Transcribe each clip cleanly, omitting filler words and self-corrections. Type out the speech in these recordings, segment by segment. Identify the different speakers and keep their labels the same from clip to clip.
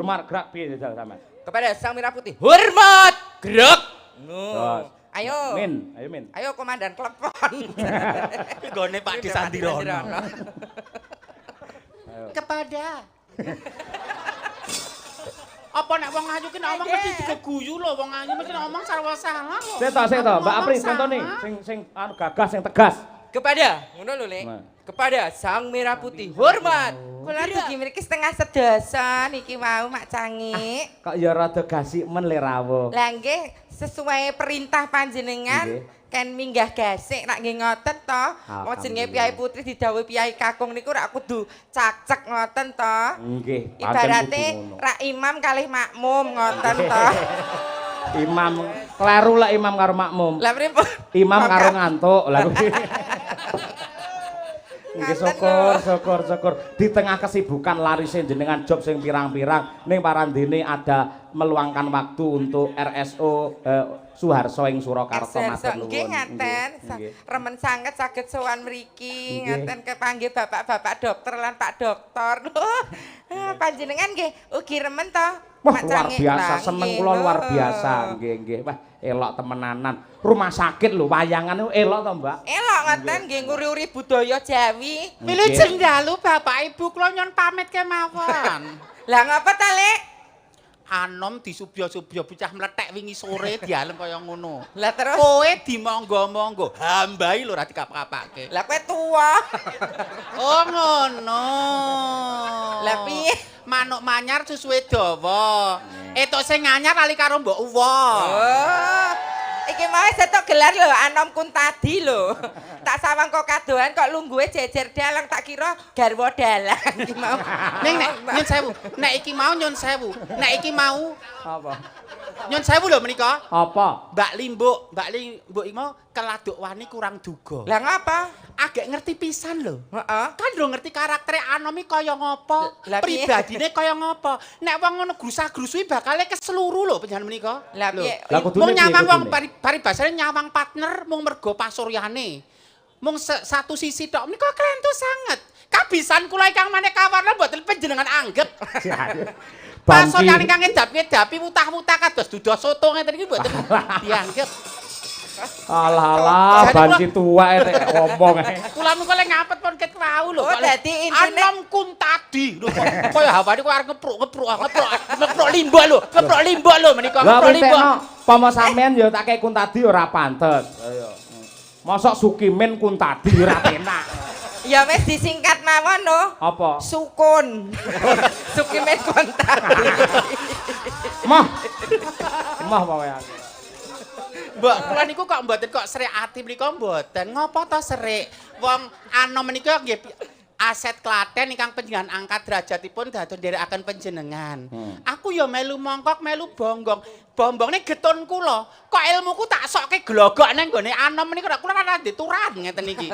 Speaker 1: Hormat gerak piye sampean?
Speaker 2: Kepada Sang Merah Putih. Hormat gerak.
Speaker 1: Terus.
Speaker 2: Ayo.
Speaker 1: Ayo Min.
Speaker 2: Ayo komandan klepon.
Speaker 3: Gone Pak Disandirono.
Speaker 2: Kepada
Speaker 3: Apa nek wong ayu ki ngomong mesti digeguyu lho wong ayu mesti ngomong sarwa salah lho.
Speaker 1: Sik to, Mbak Apri contone sing anu gagah sing tegas.
Speaker 2: kepada ngono lho Lek. Kepada Sang Merah Putih. Hormat. Kula dugi mriki setengah sedoso niki mau Mak Cangik.
Speaker 1: Kok ya rada gasik men le rawuh.
Speaker 2: Lah nggih sesuai perintah panjenengan kan minggah gasik rak nggih ngoten to. Wong jenenge Piyai Putri didhawuhi Piyai Kakung niku rak kudu cacek ngoten to.
Speaker 1: Nggih.
Speaker 2: Ibarate rak imam kalih makmum ngoten to.
Speaker 1: Imam kleru lah imam karo makmum.
Speaker 2: Lah pripun?
Speaker 1: Imam karo ngantuk. Lah kuwi. Nggih syukur. Di tengah kesibukan larise jenengan job sing pirang-pirang ning parandene ada meluangkan waktu untuk RSO Suharso ing Surakarta matur nuwun.
Speaker 2: Nggih ngaten. Remen sanget saged sowan mriki ngaten kepanggih bapak-bapak dokter lan Pak Dokter. Panjenengan nggih ugi remen to.
Speaker 1: Wah luar biasa, seneng kula luar biasa. Nggih. Wah elok temenanan. Rumah sakit lho wayangan itu elok to, Mbak? Elok
Speaker 2: ngoten nggih nguri-uri budaya Jawi.
Speaker 3: Milih jenggalu Bapak Ibu kula nyon pamit kemawon.
Speaker 2: Lah ngapa ta, Lek?
Speaker 3: Anom disubya-subya bocah mlethek wingi sore dialem kaya ngono.
Speaker 2: Lah terus
Speaker 3: kowe dimonggo-monggo, hambai lho ora dikap-kapake.
Speaker 2: Lah kowe tuwa.
Speaker 3: Oh ngono.
Speaker 2: Lah piye?
Speaker 3: Manuk manyar susuwe dawa. Etuk sing anyar ali karo mbok uwa.
Speaker 2: Oh. Iki mau setok gelar lho Anom Kuntadi lho. Tak sawang kok kadohan kok lungguhe jejer dalang tak kira garwa dalang iki mau.
Speaker 3: Ning nek nyun sewu, nek iki mau nyun sewu. Nek iki mau
Speaker 1: apa?
Speaker 3: Nyun sewu lho menika.
Speaker 1: Apa?
Speaker 3: Mbak Limbuk iki mau keladuk wani kurang duga.
Speaker 2: Lah ngapa?
Speaker 3: Agek ngerti pisan lho.
Speaker 2: Heeh.
Speaker 3: Kan lho ngerti karaktere Anomi kaya ngopo, pribadine kaya ngopo. Nek wong ngono grusah-grusui bakale keseluru lho panjenengan menika.
Speaker 2: Lah piye?
Speaker 3: Mung nyawang wong paribasane nyawang partner mung mergo pasuryane. Mung satu sisi tok menika klentu sanget. Kabisan kula ingkang maneka warna mboten panjenengan anggap. Pasuryane kang ngedap-ngedapi wutah-wutah kados duda soto ngeten iki mboten dianggap.
Speaker 1: Alah, banci tua nek ngomong ae.
Speaker 3: Kula niku lek ngapet pun ket wau lho.
Speaker 2: Oh, dadi intine
Speaker 3: Anom Kuntadi lho. Kaya hawane ku arep ngepruk limba lho menika ngepruk limba.
Speaker 1: Lah pama sampean ya tak kei Kuntadi ora pantes. Ayo. Mosok Sukimin Kuntadi ora penak.
Speaker 2: Ya wis disingkat mawon lho.
Speaker 1: Apa?
Speaker 2: Sukun. Sukimen Kuntadi.
Speaker 1: Mah wae aku.
Speaker 3: Mbak, kula niku kok mboten kok serik ati mriku mboten. Ngopo to serik? Wong Anom menika nggih aset Klaten ingkang panjenengan angkat derajatipun dados nderekaken panjenengan. Aku ya melu mongkok, melu bonggong. Bombongne getun kula. Kok ilmuku tak sokke glogok nang gone Anom menika kula ora dituran ngeten iki.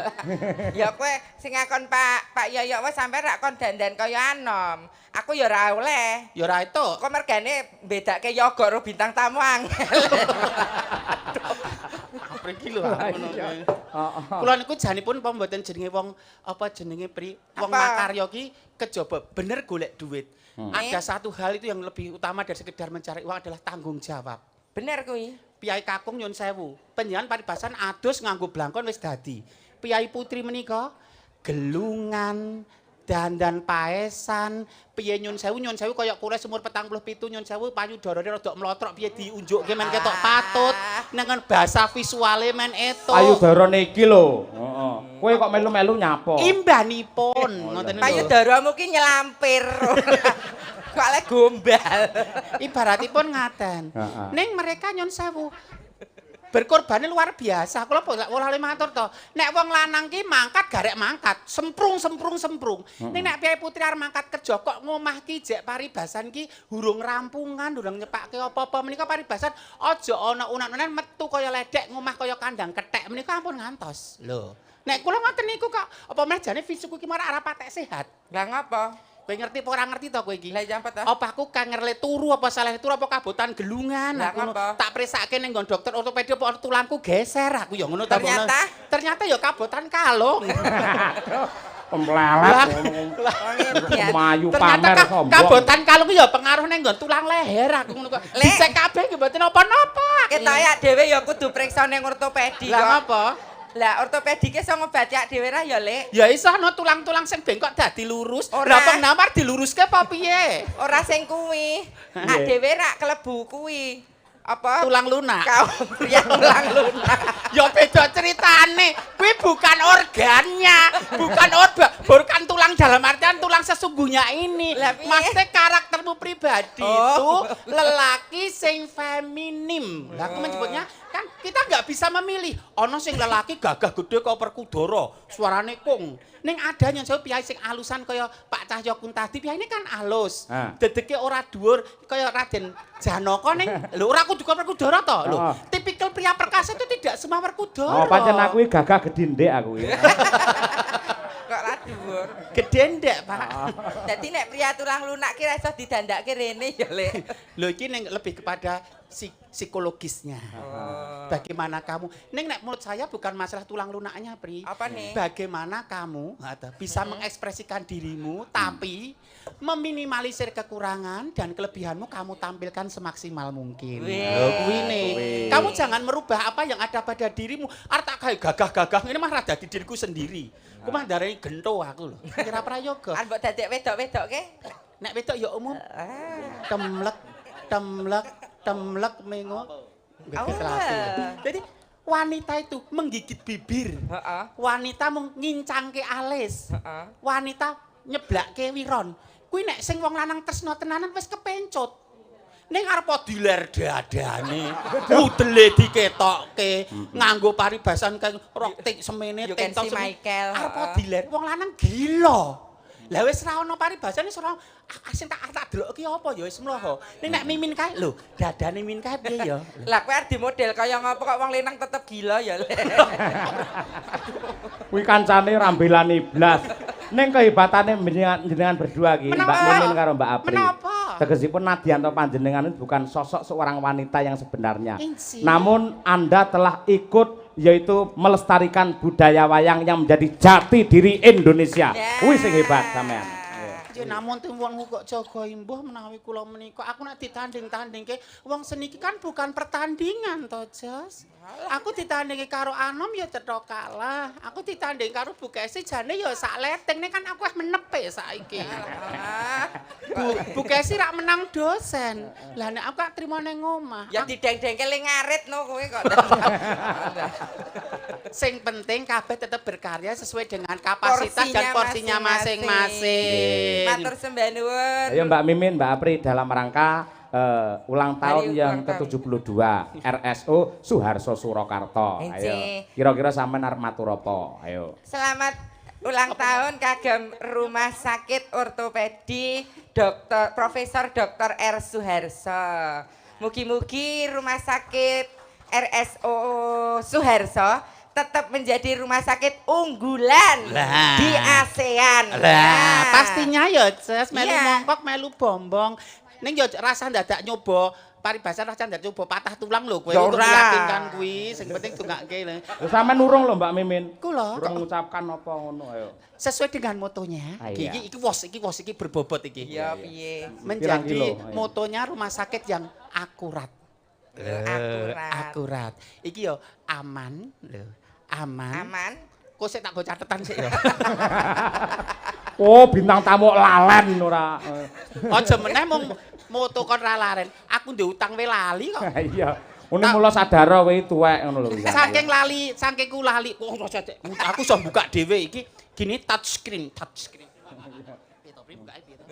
Speaker 2: Ya kowe sing ngakon Pak Yoyo wae sampe rak kon dandan kaya Anom. Aku ya ora oleh.
Speaker 3: Ya ora itu.
Speaker 2: Kok mergane bedake yoga karo bintang tamu angel.
Speaker 3: Mriki lho ngono. Kula niku janipun apa mboten jenenge wong apa jenenge wong makarya ki kejaba bener golek duit. Ada satu hal itu yang lebih utama dari sekedar mencari uang adalah tanggung jawab.
Speaker 2: Bener kuwi.
Speaker 3: Piyai Kakung nyun sewu. Panjenengan paribasan adus nganggo blangkon wis dadi. Piyai Putri menika gelungan dandan paesan piye nyun sewu kaya kula umur 47 nyun sewu payudarane rada mlotrok piye diunjukke men ketok patut nengen bahasa visuale men eto
Speaker 1: payudarane iki lho heeh kowe kok melu-melu nyapa
Speaker 3: imbanipun ngoten lho
Speaker 2: payudaramu ki nyelampir kok le gombal
Speaker 3: ibaratipun ngaten ning mereka nyun sewu berkorbannya luar biasa. Kalau boleh matur to, nek wong lanang ki mangkat garek mangkat, semprung. Nek Piyai Putri arep mangkat kerja kok ngomah ki jek paribasan ki hurung rampungan, hurung nyepake apa-apa. Menika paribasan aja ana unan-unan metu kaya ledek, ngomah kaya kandang kethek. Menika ampun ngantos. Lho. Nek kula ngoten niku kok apa meneh jane fisik ki ora patek sehat.
Speaker 2: Lah ngapa?
Speaker 3: Kowe ngerti apa ora ngerti to kowe iki?
Speaker 2: Lah jam ta?
Speaker 3: Apa aku kangerle turu apa salah turu apa kabotan gelungan
Speaker 2: aku
Speaker 3: tak presake ning nggon dokter ortopedi apa tulangku geser aku ya ngono
Speaker 2: ternyata
Speaker 3: ya kabotan kalung.
Speaker 1: Pemlelet. Mayu pamer sombong.
Speaker 3: Kabotan kalung ya pengaruh ning nggon tulang leher aku ngono kok. Dicek kabeh nggih mboten napa-napa.
Speaker 2: Ketoke dhewe ya kudu priksa ning ortopedi kok.
Speaker 3: Lah ngapa?
Speaker 2: Lah ortopedi ki iso ngobati ak dhewe ra ya, Lek.
Speaker 3: Ya iso ana tulang-tulang sing bengkok dadi lurus.
Speaker 2: Ora.
Speaker 3: Lah penamar diluruske apa piye?
Speaker 2: Ora sing kuwi. Ak dhewe ra klebu kuwi. Apa?
Speaker 3: Tulang lunak.
Speaker 2: Kau pria tulang lunak.
Speaker 3: Ya beda ceritane. Kuwi bukan organnya, bukan tulang dalam artian tulang sesungguhnya ini. Maksudnya karaktermu pribadi itu lelaki sing feminim. Lah aku menyebutnya kan kita nggak bisa memilih. Ono sing lelaki gagah gede kaya Perkudara, suarane kung. Ning ada yang jauh piyai sing alusan kaya Pak Cahyo Kuntadi, piyai ini kan alus. Dedeke ora dhuwur kaya Raden Janaka ning lho ora kudu Perkudara to. Lho, tipikal pria perkasa itu tidak semua Perkudara.
Speaker 1: Oh, pancen aku iki gagah gedhe ndek aku iki.
Speaker 2: Kok ra dhuwur.
Speaker 3: Gedhe ndek, Pak.
Speaker 2: Dadi nek pria tulang lunak ki ra iso didandake rene ya, Lek.
Speaker 3: Lho iki ning lebih kepada psikologisnya. Bagaimana kamu? Ning nek menurut saya bukan masalah tulang lunaknya, Pri.
Speaker 2: Apa nih?
Speaker 3: Bagaimana kamu bisa mengekspresikan dirimu tapi meminimalisir kekurangan dan kelebihanmu kamu tampilkan semaksimal mungkin. Lho kuwi nih. Kamu jangan merubah apa yang ada pada dirimu. Arep tak kayak gagah-gagah ini mah rada di diriku sendiri. Ku mah darani gento aku lho. Kira prayoga.
Speaker 2: Arep mbok dadek wedok-wedok ke?
Speaker 3: Nek wedok ya umum. Temlek mengo. Jadi wanita itu menggigit bibir. Wanita ngincangke alis. Wanita nyeblake wiron. Kuwi nek sing wong lanang tresno tenanan wis kepencut. Ning arep diler dadane, udele diketokke, nganggo paribasan kaya roktik semene tentos
Speaker 2: Michael.
Speaker 3: Arep diler wong lanang gila. Lah wis ra ono paribasane ora sing tak delok ki apa ya wis mloho. Ning nek mimin kae lho, dadane mimin kae piye ya?
Speaker 2: Lah kowe arep dimodel kaya ngopo kok wong lanang tetep gila ya, Lek.
Speaker 1: Kuwi kancane rambelan iblas. Ning kehebatane jenengan berdua iki, Mbak Mimin karo Mbak Apri. Tegesipun Nadianto panjenengan bukan sosok seorang wanita yang sebenarnya. Namun Anda telah ikut yaitu melestarikan budaya wayang yang menjadi jati diri Indonesia. Kuwi sing hebat sampean. Ya
Speaker 3: namun tuh wong kok jaga imbuh menawi kula menika aku nek ditanding-tandingke wong seni iki kan bukan pertandingan to, Jos. Aku ditandingi karo Anom ya cetha kalah. Aku ditanding karo Bu Kesi jane ya sak leteng nek kan aku wis menepe saiki. Bu Kesi rak menang dosen. Lah nek aku gak trimo ning omah.
Speaker 2: Ya dideng-dengke ling ngarit no kowe kok.
Speaker 3: Sing penting kabeh tetap berkarya sesuai dengan kapasitas dan porsinya masing-masing.
Speaker 2: Matur sembah nuwun.
Speaker 1: Ayo Mbak Mimin, Mbak Apri dalam rangka ulang tahun yang ke-72 RSO Suharso Surakarta. Ayo. Kira-kira sampean arep matur apa? Ayo.
Speaker 2: Selamat ulang tahun kagem Rumah Sakit Ortopedi Profesor Dr. R. Suharso. Mugi-mugi Rumah Sakit RSO Suharso tetap menjadi rumah sakit unggulan di ASEAN.
Speaker 3: Pastinya ya, Ces, melu mongkok, melu bombong. Ning ya rasa ndadak nyoba paribasan rasa ndadak nyoba patah tulang lho kowe untuk meyakinkan kuwi, sing penting dongake lho.
Speaker 1: Lho sampean urung lho Mbak Mimin.
Speaker 3: Kula
Speaker 1: urung ngucapkan apa ngono ayo.
Speaker 3: Sesuai dengan motonya. Iki wos iki berbobot iki.
Speaker 2: Ya piye.
Speaker 3: Menjadi motonya rumah sakit yang akurat. Akurat. Iki yo aman lho. Aman. Kok sik tak go catetan sik ya.
Speaker 1: Oh, bintang tamu lalen ora.
Speaker 3: Aja meneh mung moto kon ra laren. Aku ndek utang we lali kok.
Speaker 1: Iya. Ngene mulo sadara kowe tuwek ngono lho.
Speaker 3: Saking lali, sakingku lali. Aku iso buka dhewe iki gini touchscreen. Piye to, bukake piye to?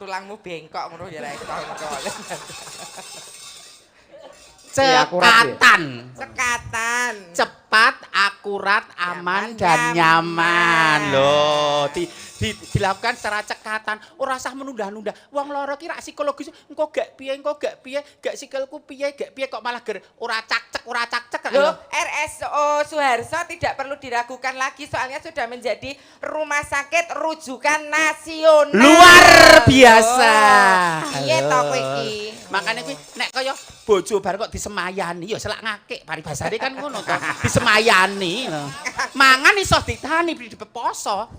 Speaker 2: Tulangmu bengkok ngono ya ra iso.
Speaker 3: Cekatan.
Speaker 2: Cepat,
Speaker 3: akurat, aman dan nyaman. Loh, dilakukan secara cekatan, ora usah menunda-nunda. Wong loro ki rak psikologis, engko gak piye, gak sikilku piye, kok malah ora cak-cek.
Speaker 2: Loh, RSO Suharso tidak perlu diragukan lagi soalnya sudah menjadi rumah sakit rujukan nasional.
Speaker 3: Luar biasa.
Speaker 2: Piye to kowe iki?
Speaker 3: Makane kuwi nek kaya bojo bar kok disemayani ya selak ngakik paribasane kan ngono to. Disemayani. Mangan iso ditani dipeposo.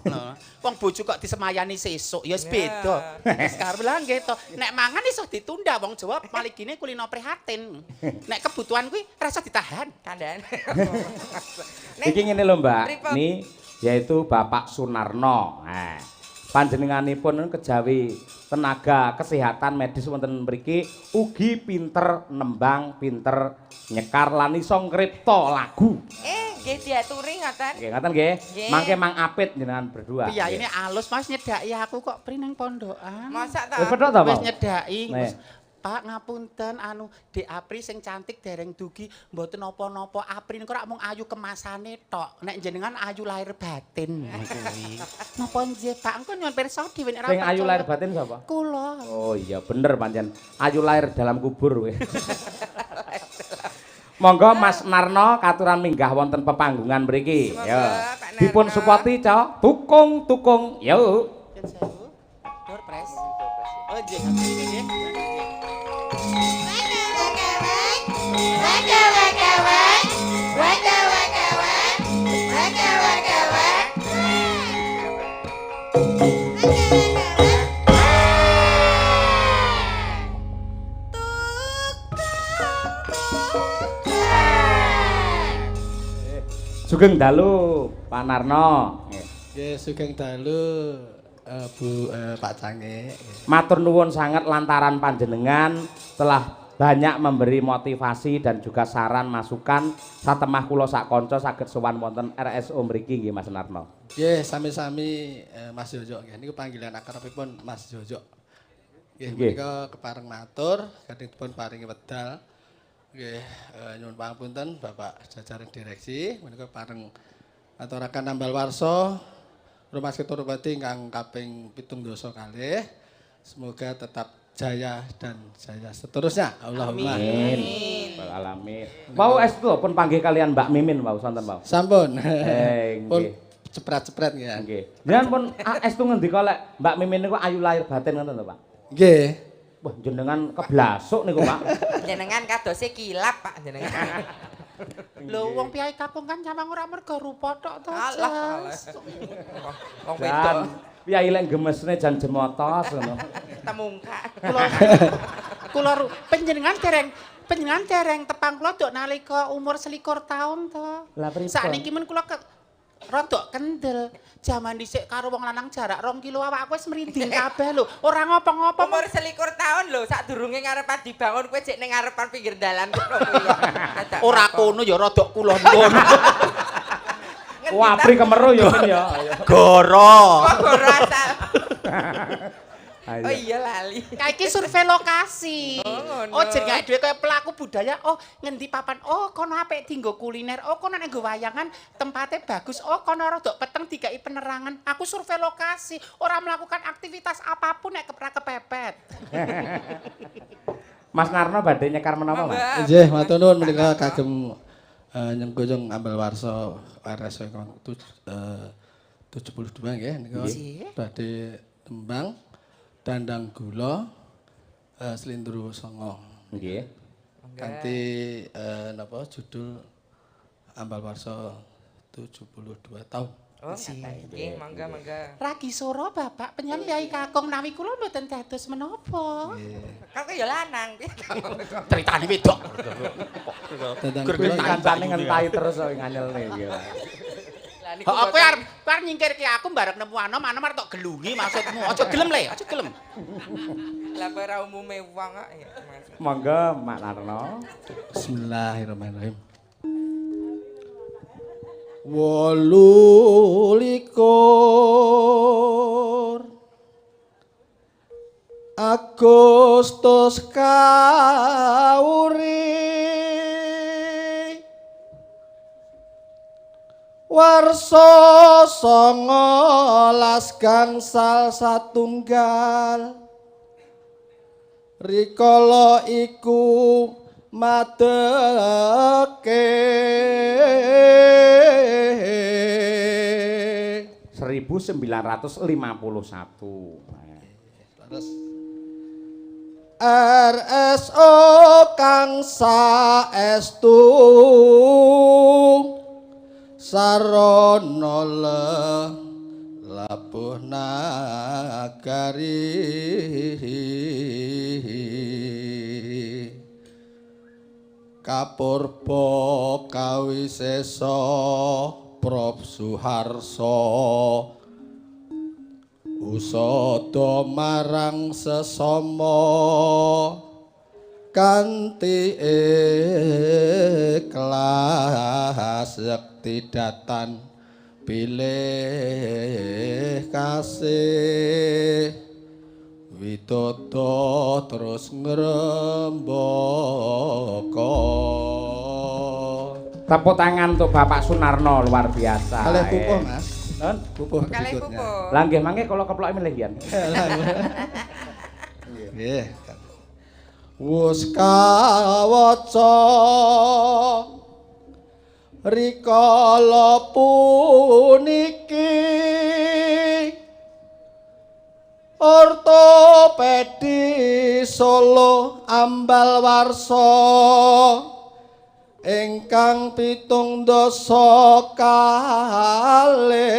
Speaker 3: Wong bojo kok disemayani sesuk ya wis beda. Wis karep lha nggih to. Nek mangan iso ditunda wong Jawa maligine kulino prihatin. Nek kebutuhan kuwi rasa ditahan.
Speaker 2: Kandhan.
Speaker 1: Iki ngene lho Mbak, ini yaitu Bapak Sunarno. Nah, panjenenganipun kejawi tenaga kesehatan medis wonten mriki ugi pinter nembang, pinter nyekar lan iso ngripta lagu.
Speaker 2: Nggih diaturi ngoten.
Speaker 1: Nggih, ngoten nggih. Mangke Mang Apit jenengan berdua.
Speaker 3: Iya, ini alus Mas nyedaki aku kok pri nang pondokan.
Speaker 2: Masa ta?
Speaker 1: Wis pedhot ta,
Speaker 3: Wis
Speaker 1: Pak?
Speaker 3: nyedaki. Pak ngapunten Dek Apri sing cantik dereng dugi mboten napa-napa. Apri niku rak mung ayu kemasane tok. Nek jenengan ayu lahir batin kuwi. Napa nggih Pak? Engko nyuwun pirsa dhewe nek ra
Speaker 1: Sing ayu lahir batin sapa?
Speaker 3: Kula.
Speaker 1: Oh iya bener pancen. Ayu lahir dalam kubur kowe. Monggo Mas Narno katuran minggah wonten pepanggungan mriki. Yo. Dipun supati ca tukung-tukung. Yo.
Speaker 3: Yen sewu. Dur pres. Oh nggih, nggih.
Speaker 1: Sugeng dalu Pak Narno.
Speaker 4: Nggih, sugeng dalu Bu Pak Cange.
Speaker 1: Matur nuwun sangat lantaran panjenengan telah banyak memberi motivasi dan juga saran masukan satemah kula sak kanca saged sowan wonten RSO mriki nggih Mas Narno.
Speaker 4: Nggih, sami-sami Mas Jojo nggih. Niku panggilan akrabipun Mas Jojo. Nggih, menika kepareng matur kadang dipun paringi wedal. Nggih, nyuwun pangapunten Bapak jajaran direksi menika pareng aturaken tambal warsa Rumah Sakit Turubati ingkang kaping 70 kalih. Semoga tetap jaya dan jaya seterusnya. Allahumma
Speaker 1: amin. Alamin. Wau estu pun panggih kalian Mbak Mimin wau sonten wau.
Speaker 4: Sampun.
Speaker 1: Pun
Speaker 4: cepret-cepret nggih.
Speaker 1: Nggih. Jenengan pun estu ngendika lek Mbak Mimin niku ayu lahir batin ngoten to, Pak?
Speaker 4: Nggih.
Speaker 1: Wah, jenengan keblasuk niku, Pak.
Speaker 2: Jenengan kadose kilap, Pak, jenengan.
Speaker 3: Lho wong piyai kapung kan samang ora merga rupa tok to.
Speaker 2: Alah. Wong
Speaker 1: Dan
Speaker 2: wedok
Speaker 1: piyai lek gemesne jan jemotos ngono.
Speaker 2: temungka.
Speaker 3: Kula panjenengan dereng tepang kula dok nalika umur 21 taun to.
Speaker 1: Lah pripun?
Speaker 3: Sakniki men kula rodok kendel. Jaman dhisik karo wong lanang jarak 2 kilo awakku wis merinding kabeh lho. Ora ngopo-ngopo.
Speaker 2: Umur 21 tahun lho, sadurunge ngarepan dibangun kowe jek ning ngarepan pinggir dalan kono kuwi.
Speaker 3: Ora kono ya rodok kulon-kulon.
Speaker 1: Wah, Apri kemeru ya men ya.
Speaker 3: Goro.
Speaker 2: Kok goro asal. Oh iya lali.
Speaker 3: Kaiki survei lokasi. Oh jenenge dhewe kaya pelaku budaya. Oh ngendi papan? Oh kono apik dienggo kuliner. Oh kono nek nggo wayangan tempatnya bagus. Oh kono rodok peteng dikai penerangan. Aku survei lokasi, ora melakukan aktivitas apapun nek kepepet.
Speaker 1: Mas Narno badhe nyekar menapa, Mas?
Speaker 4: Nggih, matur nuwun menika kagem nyengkuyung ambal warsa RS 72 nggih nika badhe tembang Dandang Gula Slindru Songo.
Speaker 1: Nggih.
Speaker 4: Kanthi napa judul Ambal Warsa 72 tahun.
Speaker 2: Oh, nggih, mangga.
Speaker 3: Ragi soro Bapak penyanyi Yai Kakung nawi kula mboten dados menapa.
Speaker 2: Kok ya lanang.
Speaker 3: Critane wedok.
Speaker 4: Dandang
Speaker 1: Gula
Speaker 4: Gula
Speaker 1: kancane ngentahi terus kok nganyelne iki.
Speaker 3: Kowe arep nyingkirke aku bareng nemu anom arep tok gelungi maksudmu. Aja gelem le, aja gelem.
Speaker 2: Lah ora umume wong kok ya, Mas.
Speaker 1: Monggo Mak Narno.
Speaker 4: Bismillahirrahmanirrahim. 28 Agustus kauri warsa 19 gangsal satunggal rikala iku madeke
Speaker 1: 1951.
Speaker 4: Terus RSO kang saestu sarana labuh nagari kapurba kawisesa Prof Suharso usada marang sesama kanthi ikhlas sekti datan pilih kasih witoto terus ngrembaka.
Speaker 1: Tepuk tangan untuk Bapak Sunarno, luar biasa.
Speaker 4: Kalih pupuh Mas.
Speaker 1: Non?
Speaker 4: Pupuh
Speaker 2: Kalih
Speaker 4: berikutnya.
Speaker 2: pupuh.
Speaker 1: Lah nggih mangke kula keploke milih yen.
Speaker 4: Nggih. Wus kawaca rikala puniki ortopedi Solo ambal warsa ingkang 7 dasa kalih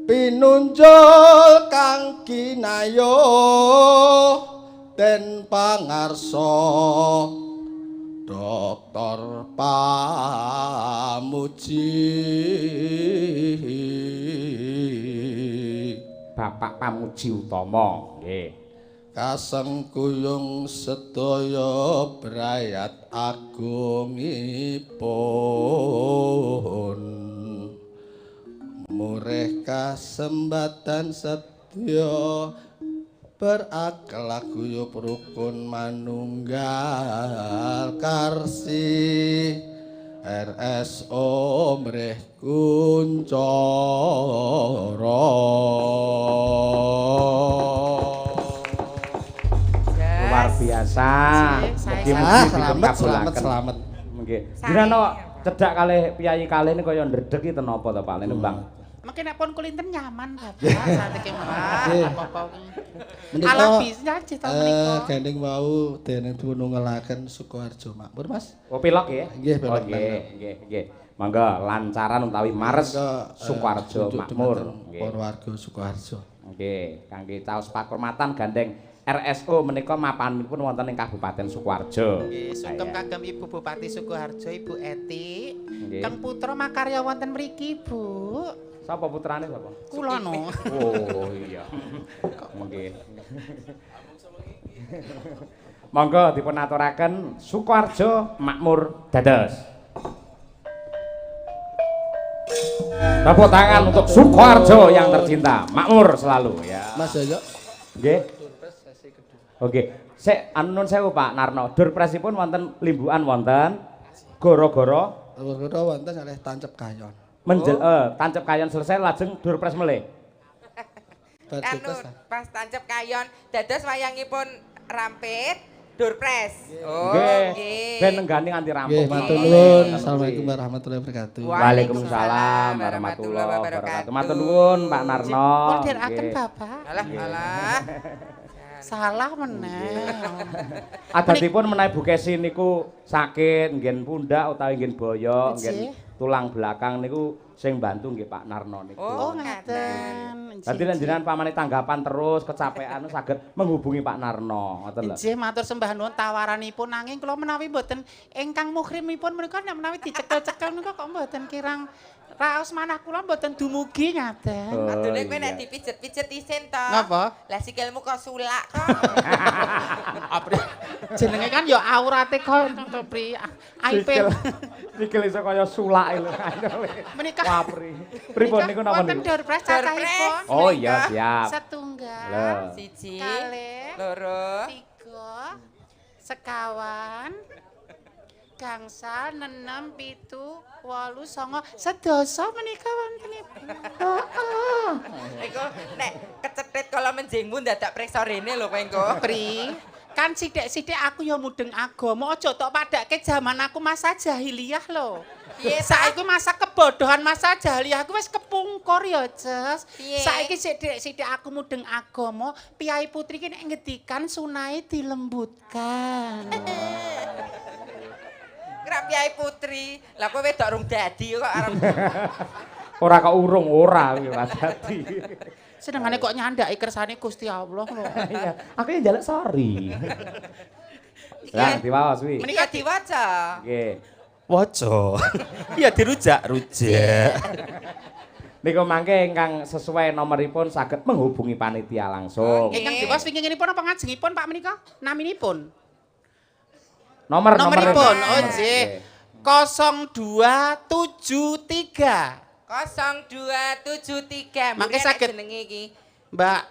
Speaker 4: pinunjul kang kinayuh den pangarsa Doktor Pamuji
Speaker 1: Bapak Pamuji Utama nggih.
Speaker 4: kasengkuyung sedaya brayat agungipun murih kasembatan sedya berakhlak guyub rukun manunggal karsi RSO mrih kuncara.
Speaker 1: Luar biasa.
Speaker 4: Selamat.
Speaker 1: Nggih. Dinano cedhak kalih piyayi kalih niku kaya ndredeg iki ten apa to Pak Lembang?
Speaker 3: Mungkin nek pun kulinten nyaman Bapak sateke mawon apa-apa.
Speaker 4: Menika
Speaker 3: Ala bisa cita menika.
Speaker 4: gandeng wau dene dunungelaken Sukoharjo Makmur Mas.
Speaker 1: Oh pilok ya?
Speaker 4: Nggih, pilok.
Speaker 1: Nggih. Mangga lancaran utawi mares Sukoharjo Makmur.
Speaker 4: Para warga Sukoharjo.
Speaker 1: Nggih, kangge caos pakurmatan gandeng RSO menika mapanipun wonten ing Kabupaten Sukoharjo.
Speaker 3: Nggih, sungkem kagem Ibu Bupati Sukoharjo, Ibu Eti.
Speaker 1: Nggih.
Speaker 3: Kang putra makarya wonten mriki, Bu.
Speaker 1: Sapa putrane sapa?
Speaker 3: Kula no.
Speaker 1: Oh iya. Nggih. Monggo dipun aturaken Sukoharjo Makmur dados. Tepuk tangan untuk Sukoharjo yang tercinta, makmur selalu ya.
Speaker 4: Mas Yoyo.
Speaker 1: Nggih. Oke, sik nun sewu Pak Narno. Durpresipun wonten limbukan wonten gara-gara
Speaker 4: Wonten kalih tancep kayon.
Speaker 1: tancep kayon selesai lajeng durpres melih.
Speaker 4: Bar
Speaker 2: Anu
Speaker 4: durpres.
Speaker 2: pas tancep kayon dados wayangipun rampit durpres. Oh,
Speaker 1: Nggih.
Speaker 2: nggih.
Speaker 1: Ben nenggani nganti rampung.
Speaker 4: Nggih, matur nuwun. Assalamualaikum warahmatullahi wabarakatuh.
Speaker 1: Waalaikumsalam warahmatullahi wabarakatuh. Matur nuwun Pak Narno.
Speaker 3: Pun dherekaken
Speaker 1: Nggih.
Speaker 3: Bapak.
Speaker 2: Alah.
Speaker 3: Salah meneh.
Speaker 1: Adatipun menawi Bu Kesi niku sakit nggih pundak utawi nggih boyo nggih tulang belakang niku sing bantu nggih Pak Narno niku.
Speaker 3: Oh, ngaten.
Speaker 1: Dadi nek jenengan pamane tanggapan terus kecapean saged menghubungi Pak Narno, ngoten lho.
Speaker 3: Nggih, matur sembah nuwun tawaranipun nanging kula menawi mboten ingkang muhrimipun menika nek menawi dicekel-cekel menika kok mboten kirang raos manah kula mboten dumugi ngaten.
Speaker 2: Adune kowe nek dipijet-pijet isin to.
Speaker 3: Napa?
Speaker 2: Lah sikilmu kok sulak kok.
Speaker 3: Jenenge kan ya aurate kok pri aipe.
Speaker 1: Sikil iso kaya sulak lho.
Speaker 3: Menika
Speaker 1: Wapri. Pripun niku napa
Speaker 3: wonten
Speaker 1: niku?
Speaker 3: durpres cacahipun.
Speaker 1: Oh iya, siap.
Speaker 3: Setunggal,
Speaker 1: Lah.
Speaker 2: Siji,
Speaker 3: kalih,
Speaker 2: loro,
Speaker 3: tiga, sekawan, gangsal, nenem, pitu, wolu, songo, sedasa menika wontenipun.
Speaker 2: iku nek kecetit kala menjengmu dadak preksa rene lho kowe engko.
Speaker 3: Pri, kan sithik-sithik aku ya mudeng agama, aja tok padake zaman aku masa jahiliyah lho.
Speaker 2: Piye
Speaker 3: Saiki masa kebodohan masa jahiliyah aku wis kepungkur ya, Ces.
Speaker 2: Piye?
Speaker 3: Saiki sithik aku mudeng agama, Piyai Putri ki nek ngedikan sunahe dilembutkan.
Speaker 2: Kira Piyai Putri. Lah kowe wedok rung dadi kok arep.
Speaker 1: Ora kok urung ora kuwi dadi.
Speaker 3: Senengane kok nyandaki kersane Gusti Allah lho.
Speaker 1: Iya, aku yang njaluk sorry. Lah diwaos kuwi.
Speaker 2: Menika diwaca.
Speaker 1: Nggih.
Speaker 5: Waca. Ya dirujak-rujak.
Speaker 1: Niku mangke ingkang sesuai nomoripun saged menghubungi panitia langsung.
Speaker 3: Ingkang diwaos winginipun apa ngajengipun Pak menika? Naminipun.
Speaker 1: Nomoripun.
Speaker 3: Oh nggih. 0273.
Speaker 2: 0273.
Speaker 3: Mangke
Speaker 2: Mungkin
Speaker 3: saged
Speaker 2: jenenge iki.
Speaker 3: Mbak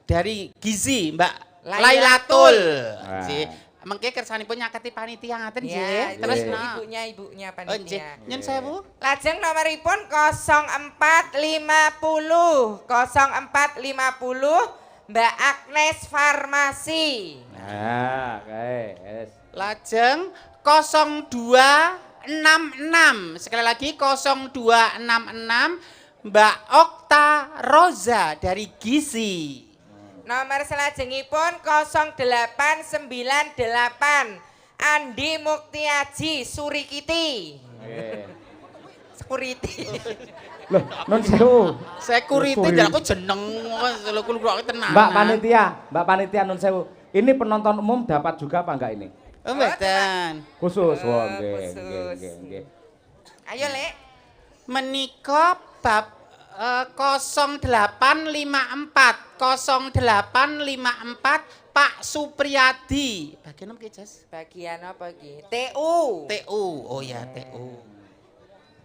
Speaker 3: dari Gizi, Mbak
Speaker 2: Lailatul.
Speaker 3: Lailatul.
Speaker 1: Wah.
Speaker 3: Nggih. Mengke kersanipun nyaketi panitia ngaten
Speaker 2: Ya,
Speaker 3: nggih.
Speaker 2: terus
Speaker 3: Terus nah.
Speaker 2: ibunya
Speaker 3: Oh nggih.
Speaker 2: panitia.
Speaker 3: Nyun sewu.
Speaker 2: Lajeng nomoripun 0450 Mbak Agnes Farmasi.
Speaker 1: Nah, oke, yes.
Speaker 3: Lajeng 0266. Sekali lagi 0266 Mbak Okta Roza dari Gizi.
Speaker 2: Nomor selajengipun 0898 Andi Muktiaji Surikiti.
Speaker 1: Nggih.
Speaker 2: Security.
Speaker 1: Loh, nun sewu.
Speaker 3: Security
Speaker 1: Security.
Speaker 3: jan aku jeneng lho kulo tenan.
Speaker 1: Mbak panitia nun sewu. Ini penonton umum dapat juga apa enggak ini?
Speaker 3: Oh mboten.
Speaker 1: Khusus.
Speaker 2: Oh,
Speaker 1: Nggih,
Speaker 2: khusus.
Speaker 1: nggih.
Speaker 2: Ayo, Lek.
Speaker 3: Menika bab 0854 Pak Supriyadi. Bagian apa ki, Jas?
Speaker 2: Bagian apa iki? TU.
Speaker 3: TU. Oh ya, TU.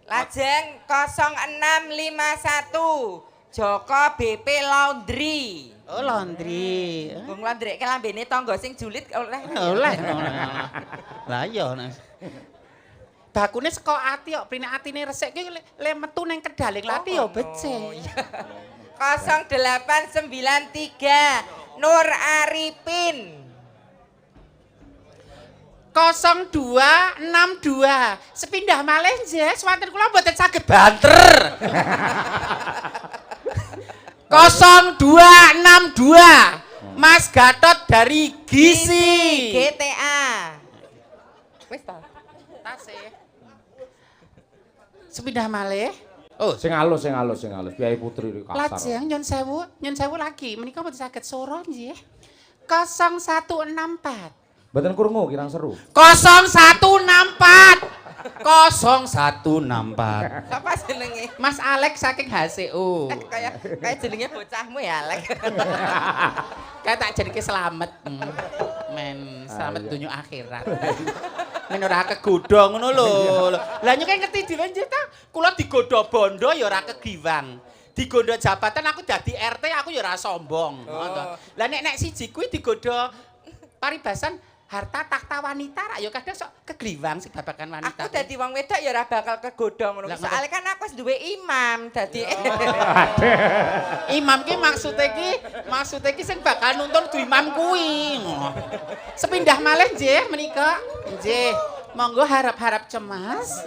Speaker 2: Lajeng 0651 Joko BP Laundry.
Speaker 3: Oh, laundry.
Speaker 2: Wong laundry ke lambene tangga sing julid oleh.
Speaker 3: Oleh. Lah iya. Bakune saka ati kok prine atine resik ki le metu ning kedaling lati ya becik.
Speaker 2: 0893 Nur Arifin.
Speaker 3: 0262 sepindah malih nggih swanten kula mboten saged banter. 0262 Mas Gatot dari Gizi.
Speaker 2: GTA. Wis ta?
Speaker 3: Tasih. Sepindah malih.
Speaker 1: Oh, sing halus. Piyai Putri iki kasar.
Speaker 3: Lajeng nyun sewu lagi menika mboten saged soro nggih. 0164
Speaker 1: Mboten krungu kirang seru.
Speaker 3: 0164
Speaker 2: Apa jenenge?
Speaker 3: Mas Alex saking HCU.
Speaker 2: Kayak jenenge bocahmu ya, Lek.
Speaker 3: Kayak tak jenenge selamat. Men, selamat
Speaker 1: iya.
Speaker 3: dunya akhirat. Men ora kegodha ngono lho. Lah nyuke ngerti dhewe nggih ta? Kula digodha bondo ya ora kegiwang. Digodha jabatan aku dadi RT aku ya ora sombong. Lah nek siji kuwi digodha paribasan harta takhta wanita rak ya kadang sok kegliwang sing babagan wanita.
Speaker 2: Aku dadi wong wedok ya ora bakal kegodha ngono. Soale kan aku wis duwe imam dadi.
Speaker 3: Imam ki maksude ki sing bakal nuntun du imam kuwi. Sepindah malih nggih menika. Nggih. Monggo harap-harap cemas.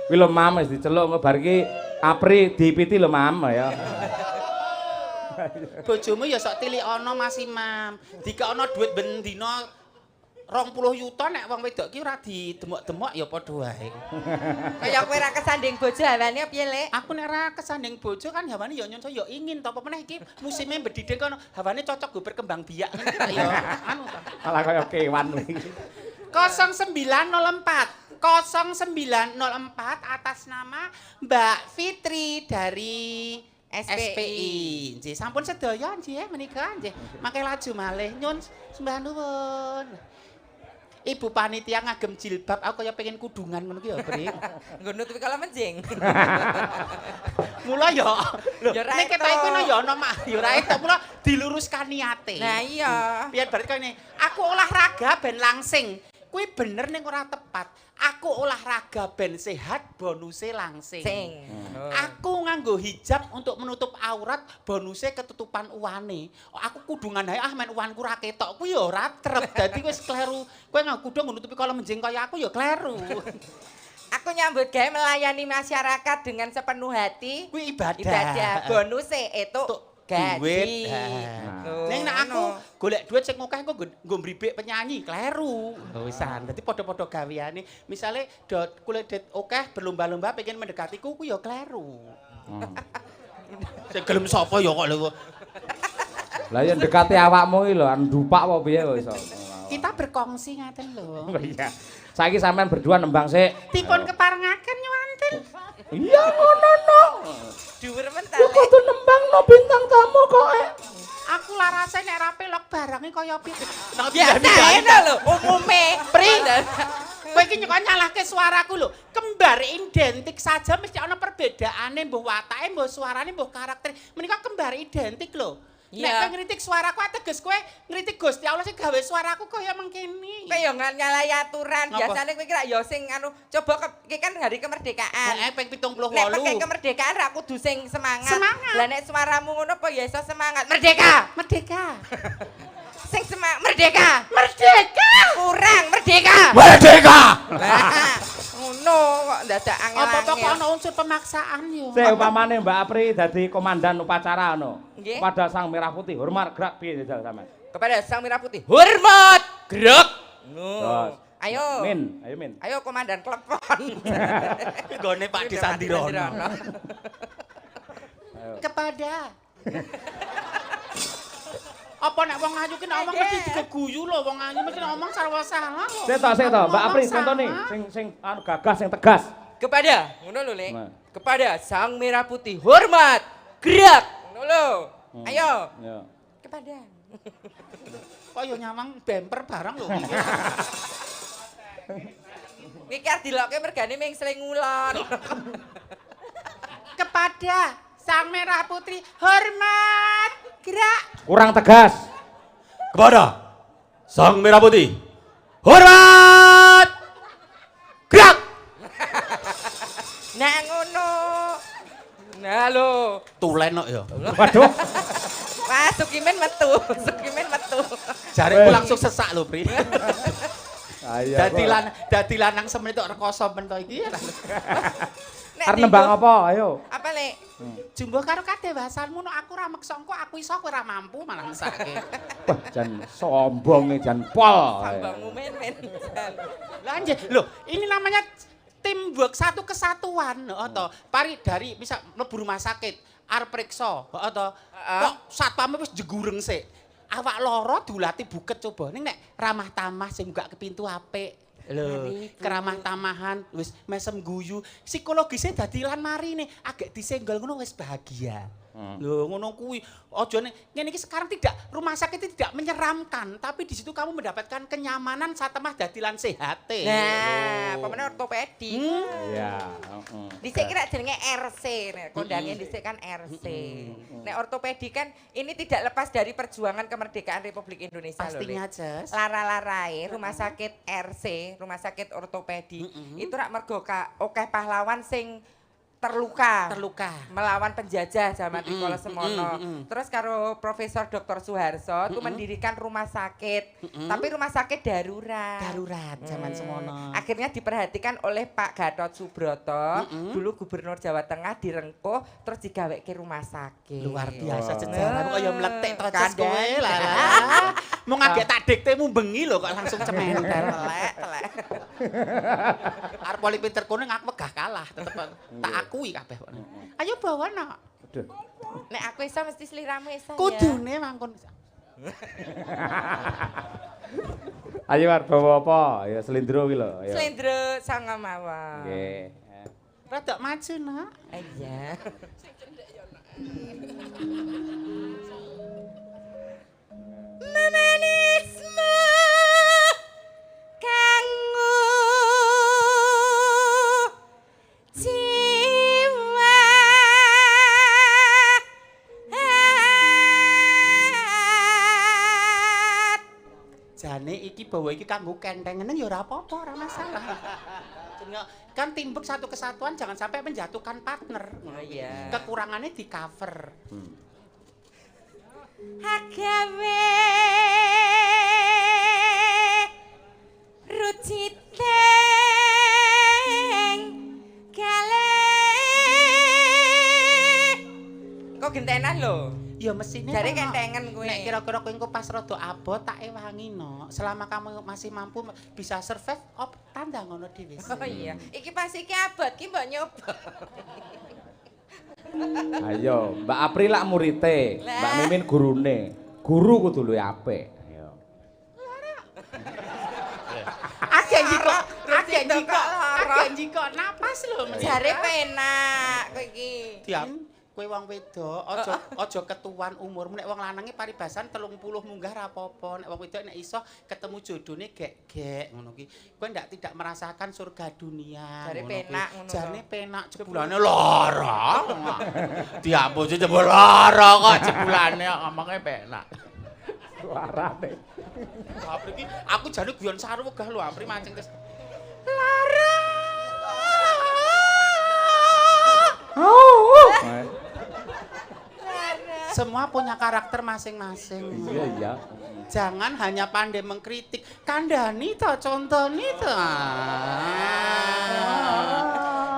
Speaker 1: Kuwi lho Mam wis diceluk bar iki Apri dipiti lho Mam ya.
Speaker 3: Bojomu ya sok tilik ana Mas Imam. Dikekno dhuwit ben dina 20 yuta nek wong wedok ki ora didemok-demok ya padha wae.
Speaker 2: Kaya kowe ora kesanding bojo hawane piye, Lek?
Speaker 3: Aku nek ora kesanding bojo kan hawane ya nyonso ya ingin to apa meneh iki musime bedhidhe kono hawane cocok go berkembang biak ngene iki ya anu to.
Speaker 1: Malah kaya kewan iki.
Speaker 3: 0904 atas nama Mbak Fitri dari SPI. Nggih, sampun sedaya nggih menika nggih. Mangke laju malih nyun sembah nuwun. Ibu panitia ngagem jilbab, aku kaya pengen kudungan ngono ki ya, Bri.
Speaker 2: Nggo nutupi kala menjing.
Speaker 3: Mula ya, lho,
Speaker 2: Ya ora
Speaker 3: nek ketok iku ya ana mak, ya ora etok mula diluruskan niate.
Speaker 2: Nah iya.
Speaker 3: Biar berarti kene, aku olahraga ben langsing. Kuwi bener ning ora tepat. Aku olahraga ben sehat, bonuse langsing.
Speaker 2: Sing.
Speaker 3: Aku nganggo hijab untuk menutup aurat, bonuse ketutupan uwane. Aku kudungan ae men uwanku ra ketok kuwi ya ora trep. Dadi wis kleru. Kowe nganggo kudung nutupi kala menjing kaya aku ya kleru.
Speaker 2: Aku nyambut gawe melayani masyarakat dengan sepenuh hati.
Speaker 3: Kuwi ibadah.
Speaker 2: Ibadah. Bonuse itu gaji.
Speaker 3: Ning nek aku golek duit sing akeh engko nggo mribik penyanyi, kleru. Wisan. Dadi padha-padha gaweane. Misale golek duit akeh berlomba-lomba pengen mendekatiku ku ya kleru. Sing gelem sapa ya kok lho.
Speaker 1: Lah ya ndekati awakmu iki lho, ndupak apa piye kok iso.
Speaker 3: Kita berkongsi ngaten lho.
Speaker 1: Iya. Saiki sampean berdua nembang sik.
Speaker 3: Dipun keparengaken nyuwanten.
Speaker 1: Iya ngono no.
Speaker 2: Dhuwur mental.
Speaker 1: Kudu nembang no bintang tamu kok.
Speaker 3: Aku larase nek ra pelok barange kaya piye.
Speaker 2: Biasa lho, umume.
Speaker 3: Pri. Kowe iki kok nyalahke suaraku lho. Kembar identik saja mesti ana perbedaane mbuh watake, mbuh suarane, mbuh karakter. Menika kembar identik lho. Nek kowe ngritik suaraku ateges kowe ngritik Gusti Allah sing gawe suaraku kaya mengkene.
Speaker 2: Kowe yo nyalahi aturan. Biasane kowe iki ra yo sing anu coba iki kan hari kemerdekaan.
Speaker 3: Ping 78.
Speaker 2: Nek pakai kemerdekaan ra kudu sing semangat.
Speaker 3: Semangat.
Speaker 2: Lah nek suaramu ngono apa ya iso semangat. Merdeka.
Speaker 3: Merdeka.
Speaker 2: Sing semangat merdeka.
Speaker 3: Merdeka.
Speaker 2: Kurang merdeka.
Speaker 1: Merdeka.
Speaker 2: Lah ngono kok dadak angel-angel.
Speaker 3: Apa kok ana unsur pemaksaan yo.
Speaker 1: Sik upamane Mbak Apri dadi komandan upacara ngono.
Speaker 2: Nggih.
Speaker 1: Pada Sang Merah Putih, hormat gerak piye jajal sampean?
Speaker 2: Kepada Sang Merah Putih. Hormat gerak.
Speaker 1: Terus.
Speaker 2: Ayo.
Speaker 1: Ayo Min.
Speaker 2: Ayo komandan klepon.
Speaker 3: Gone Pak Disandirono. Kepada apa nek wong ayu ki nek omong mesti digeguyu lho wong ayu mesti ngomong sarwa salah lho.
Speaker 1: Sik to, Mbak Apri contone sing anu gagas sing tegas.
Speaker 2: Kepada ngono lho, Lek.
Speaker 1: Nah.
Speaker 2: Kepada Sang Merah Putih, hormat, gerak. Ngono lho. Ayo.
Speaker 1: Ya.
Speaker 2: Kepada.
Speaker 3: Kok yo nyawang bemper barang lho.
Speaker 2: Iki arep dilokke mergane ming sling ngulon.
Speaker 3: Kepada Sang Merah Putri, hormat, gerak.
Speaker 1: Kurang tegas.
Speaker 5: Kepada Sang Merah Putih, hormat, gerak.
Speaker 2: Nah ngono. Nah lho.
Speaker 3: Tulen kok ya.
Speaker 1: Waduh.
Speaker 2: Wah, Sukimen metu. Sukimen metu.
Speaker 3: Jareku langsung sesak lho, Pri.
Speaker 1: Ayo.
Speaker 3: Dadi lanang semenit tok rekoso men to iki.
Speaker 1: Arep nembang apa? Ayo.
Speaker 2: Apa, Lek?
Speaker 3: Jumbo karo kadewasanmu nek aku ra meksa engko aku iso kowe ra mampu malah mesake.
Speaker 1: Wah, jan sombonge jan pol.
Speaker 2: Sambangmu men.
Speaker 3: Lah anjir, lho, ini namanya teamwork satu kesatuan, to. Pari dari misal mlebu rumah sakit, arep priksa, to. Kok satpame wis jegureng sik. Awak loro diulati buket coba. Ning nek ramah tamah sing buka ke pintu apik. Lho, keramah tamahan wis mesem guyu, psikologisnya dadi lan marine agak disenggol ngono wis bahagia. Lho ngono kuwi. Aja ngene iki sekarang tidak rumah sakit itu tidak menyeramkan, tapi di situ kamu mendapatkan kenyamanan saat temah dadi lan sehate.
Speaker 2: Nah, pemene ortopedi.
Speaker 1: Iya,
Speaker 2: Dhisik kira jenenge RC, nek kondange dhisik kan RC. Nek ortopedi kan ini tidak lepas dari perjuangan kemerdekaan Republik Indonesia lho.
Speaker 3: Pastinya, Jas.
Speaker 2: Lara-larae rumah sakit RC, rumah sakit ortopedi itu rak mergo akeh pahlawan sing terluka melawan penjajah zaman Rikala Semono. Terus karo Profesor Dr. Suharso itu mendirikan rumah sakit, tapi rumah sakit darurat
Speaker 3: zaman Semono.
Speaker 2: Akhirnya diperhatikan oleh Pak Gatot Subroto, dulu Gubernur Jawa Tengah direngkuh terus digaweke rumah sakit.
Speaker 3: Luar biasa sejarah kaya meletik to
Speaker 2: Jas
Speaker 3: kowe lah. Mau ngagek tak diktemu bengi lho kok langsung cementel.
Speaker 2: telek.
Speaker 3: Arep poli pinter kono aku wegah kalah tetep tak akui kabeh kok. Ayo bawa nak.
Speaker 1: Aduh.
Speaker 2: Nek aku iso mesti sliramu iso ya.
Speaker 3: Kudune mangkon.
Speaker 1: Ayo arep bawa apa? Ya slendro kuwi lho, ayo.
Speaker 2: Slendro sanga mawon.
Speaker 1: Nggih.
Speaker 3: Rada maju nak.
Speaker 2: Iya. Memanismu kanggo jiwa
Speaker 3: Jane iki bawa iki kanggo kentengene ya ora apa-apa, ora masalah. Kan timbuk satu kesatuan jangan sampai menjatuhkan partner.
Speaker 2: Oh iya.
Speaker 3: Kekurangannya di cover.
Speaker 2: Agawe ruciteng Kok gentenan lho?
Speaker 3: Ya mesine
Speaker 2: Jare
Speaker 3: kono.
Speaker 2: kentengen kowe.
Speaker 3: Nek kira-kira kowe engko pas rada abot tak ewangi no. Selama kamu masih mampu bisa survive op tanda ngono dhewe.
Speaker 2: Oh iya. Iki pas iki abot ki mbok nyoba.
Speaker 1: Ayo, Mbak Apri lak murite, Mbak Mimin gurune. Guru kudu luwih apik. Ayo.
Speaker 3: Akeh jiko napas lho.
Speaker 2: Jare penak kowe iki.
Speaker 3: Diam. Kowe wong wedok aja ketuan umurmu. Nek wong lanange paribasan 30 munggah ra apa-apa. Nek wong wedok nek iso ketemu jodone gek-gek ngono ki. Kowe tidak merasakan surga dunia.
Speaker 2: Jare penak ngono.
Speaker 3: Jane penak jebulane lara. Diampun jebul lara kok jebulane ngomongnya penak.
Speaker 1: Suarane.
Speaker 3: Apri ki aku jane guyon saru wegah lho Apri mancing kes. Lara. Semua punya karakter masing-masing.
Speaker 1: Iya.
Speaker 3: Jangan hanya pandai mengkritik. Kandhani to, contoni to.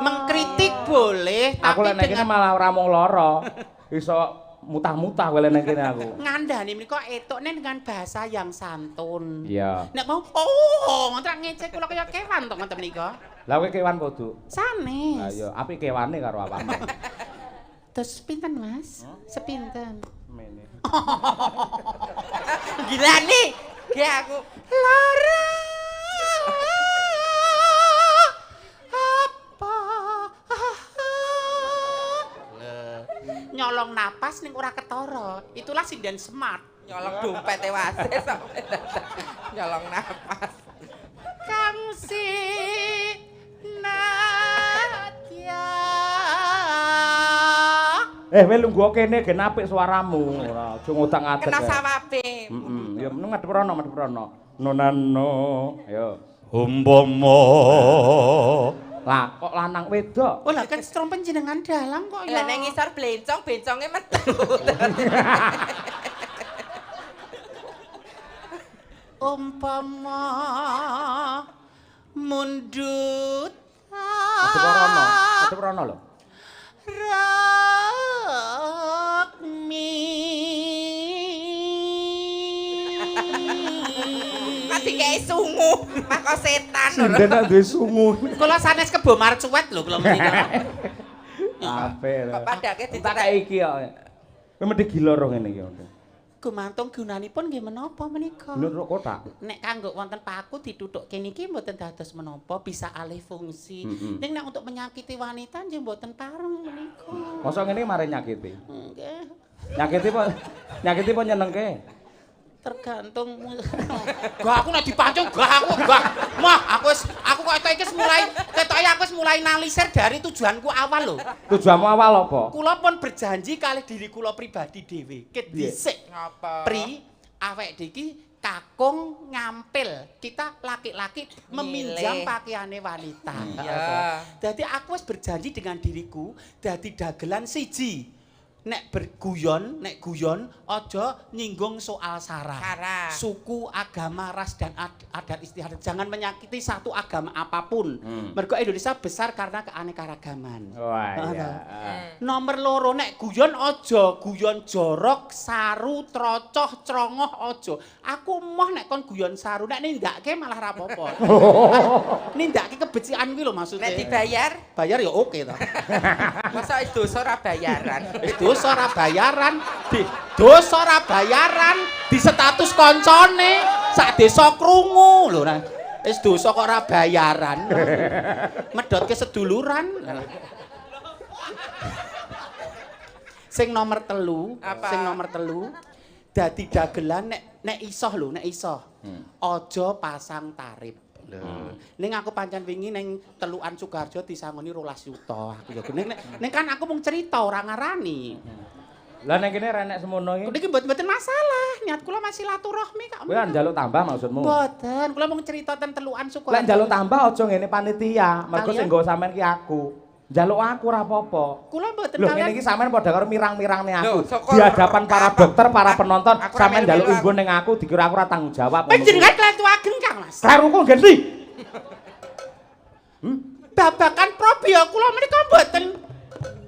Speaker 3: Mengkritik boleh,
Speaker 1: Aku
Speaker 3: tapi
Speaker 1: lek kene malah ora mung lara. Iso mutah-mutah kowe lek kene aku.
Speaker 3: ngandhani menika etokne dengan bahasa yang santun.
Speaker 1: Iya.
Speaker 3: Nek mau ngontrak ngecek kula kaya kewan to ngoten menika.
Speaker 1: Lah kowe kewan kudu.
Speaker 3: Sanes.
Speaker 1: Ayo, apik kewane karo awakmu.
Speaker 3: Terus pinten Mas? Sepinten?
Speaker 1: Mene.
Speaker 2: Gila nih. Ge aku.
Speaker 3: Lara. Apa? Nyolong napas ning ora ketara. Itulah sinden smart.
Speaker 2: Nyolong dompete wase sampe nyolong napas.
Speaker 3: Kang si Nadia.
Speaker 1: Kowe lungguh kene gen apik suaramu. Ora aja ngotak-ngatik.
Speaker 2: Kena sawabe.
Speaker 1: Ya meneng madhep rono. Nonano. Ayo.
Speaker 5: Umpama
Speaker 1: Lah kok lanang wedok.
Speaker 3: Oh lah kan strom panjenengan dalang kok ya.
Speaker 2: Lah ning ngisor blencong, benconge metu.
Speaker 3: Umpama mundut.
Speaker 1: Madhep rono lho.
Speaker 3: Rakmi.
Speaker 2: Mati kayak sungu, maka setan.
Speaker 1: Sinden nak duwe sungu.
Speaker 3: Kula sanes kebo marcuet lho kula menika.
Speaker 1: Apik.
Speaker 2: Kok padake
Speaker 1: Tak
Speaker 2: dicetak.
Speaker 1: iki kok. Kowe mesti gila roh ngene iki.
Speaker 3: Gumantung gunanipun nggih menapa menika?
Speaker 1: Menurut kotak.
Speaker 3: Nek kanggo wonten paku ditutukke niki mboten dados menapa, bisa alih fungsi. Ning nek untuk menyakiti wanita nggih mboten pareng menika.
Speaker 1: Mosok ngene mari nyakiti.
Speaker 3: Nggih.
Speaker 1: Nyakiti apa nyenengke?
Speaker 3: Tergantung. Gak aku nek dipancung gak. Mah aku kok iki mulai ketoke aku mulai nalisir dari tujuanku awal lho.
Speaker 1: Tujuanmu awal apa?
Speaker 3: Kula pun berjanji kali diri kula pribadi dhewe. Ket dhisik.
Speaker 2: Ngapa?
Speaker 3: Pri awake iki kakung ngampil. Kita laki-laki meminjam pakaiane wanita.
Speaker 2: Iya.
Speaker 3: Dadi aku wis berjanji dengan diriku dadi dagelan siji. Nek guyon aja nyinggung soal sara. Suku, agama, ras dan adat istiadat. Jangan menyakiti satu agama apapun. Mergo Indonesia besar karena keanekaragaman.
Speaker 1: Wah iya.
Speaker 3: Nomor loro nek guyon aja guyon jorok, saru, trocoh, crongoh aja. Aku moh nek kon guyon saru nek nindakke malah ra apa-apa. Nindakke kebecikan kuwi lho maksudnya.
Speaker 2: Nek dibayar,
Speaker 3: Bayar ya oke ta.
Speaker 2: masa dosa ora bayaran.
Speaker 3: Dosa ora bayaran di status koncone sak desa krungu lho nah. Wis dosa kok ora bayaran. Medhotke seduluran. Sing nomor telu, dadi dagelan nek iso. Aja pasang tarif. Ning aku pancen wingi ning Telukan Sugarjo disangoni 12 juta aku ya. Ning kan aku mung cerita ora ngarani.
Speaker 1: Lah nek kene renek semono iki.
Speaker 3: Niki mboten masalah, niat kula masih silaturahmi kok.
Speaker 1: Kowe njaluk tambah maksudmu?
Speaker 3: Mboten, kula mung cerita ten Telukan Sugarjo.
Speaker 1: Lek njaluk tambah aja ngene panitia, mergo sing nggo sampean ki aku. Njaluk aku ora apa-apa.
Speaker 3: Kula mboten
Speaker 1: Lho ngene iki sampean padha karo mirang-mirangne aku. Di hadapan para dokter, para penonton, sampean njaluk imbun ning aku dikira aku ora tanggung jawab.
Speaker 3: Panjenengan kletu ageng Kang Mas.
Speaker 1: Kleruku ngen ndi?
Speaker 3: Babakan probio kula menika mboten